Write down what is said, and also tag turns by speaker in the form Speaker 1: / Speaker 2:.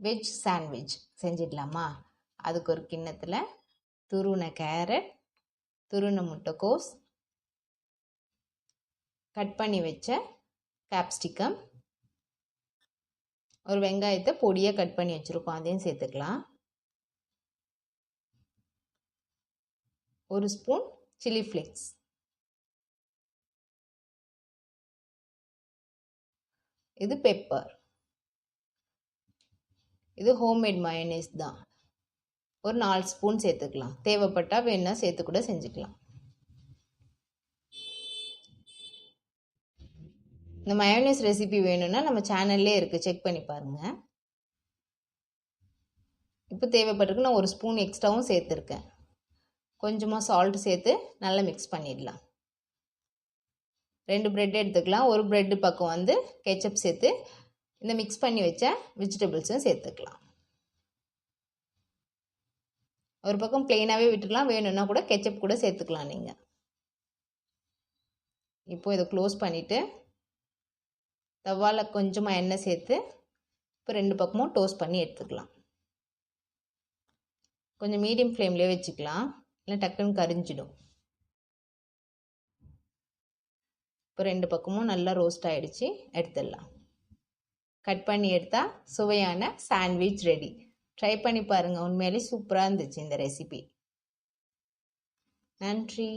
Speaker 1: Veg sandwich செஞ்சிடலாமா? அதுக்கு ஒரு கிண்ணத்தில் துருவின கேரட், துருவின முட்டைக்கோஸ், கட் பண்ணி வச்ச கேப்சிகம், ஒரு வெங்காயத்தை பொடியாக கட் பண்ணி வச்சுருக்கோம், அதையும் சேர்த்துக்கலாம். ஒரு ஸ்பூன் சில்லி ஃப்ளேக்ஸ், இது பெப்பர், இது ஹோம்மேட் மயோனைஸ் தான். ஒரு 4 ஸ்பூன் சேர்த்துக்கலாம். தேவைப்பட்டால் வேணா சேர்த்து கூட செஞ்சுக்கலாம். இந்த மயோனைஸ் ரெசிபி வேணும்னா நம்ம சேனல்லே இருக்குது, செக் பண்ணி பாருங்கள். இப்போ தேவைப்பட்டிருக்கு, நான் ஒரு ஸ்பூன் எக்ஸ்ட்ராவும் சேர்த்துருக்கேன். கொஞ்சமாக சால்ட் சேர்த்து நல்லா மிக்ஸ் பண்ணிடலாம். 2 பிரெட் எடுத்துக்கலாம். ஒரு பிரெட்டு பக்கம் வந்து கெச்சப் சேர்த்து இந்த மிக்ஸ் பண்ணி வச்ச வெஜிடபிள்ஸும் சேர்த்துக்கலாம். ஒரு பக்கம் பிளெயினாகவே விட்டுக்கலாம், வேணும்னா கூட கெச்சப் கூட சேர்த்துக்கலாம் நீங்கள். இப்போ இதை க்ளோஸ் பண்ணிவிட்டு தவாவில் கொஞ்சமாக எண்ணெய் சேர்த்து இப்போ 2 பக்கமும் டோஸ்ட் பண்ணி எடுத்துக்கலாம். கொஞ்சம் மீடியம் ஃப்ளேம்லேயே வச்சுக்கலாம், இல்லை டக்குன்னு கரிஞ்சிடும். இப்போ 2 பக்கமும் நல்லா ரோஸ்ட் ஆகிடுச்சு, எடுத்துடலாம். கட் பண்ணி எடுத்தால் சுவையான சாண்ட்விச் ரெடி. ட்ரை பண்ணி பாருங்கள், உண்மையிலே சூப்பராக இருந்துச்சு இந்த ரெசிபி. நன்றி.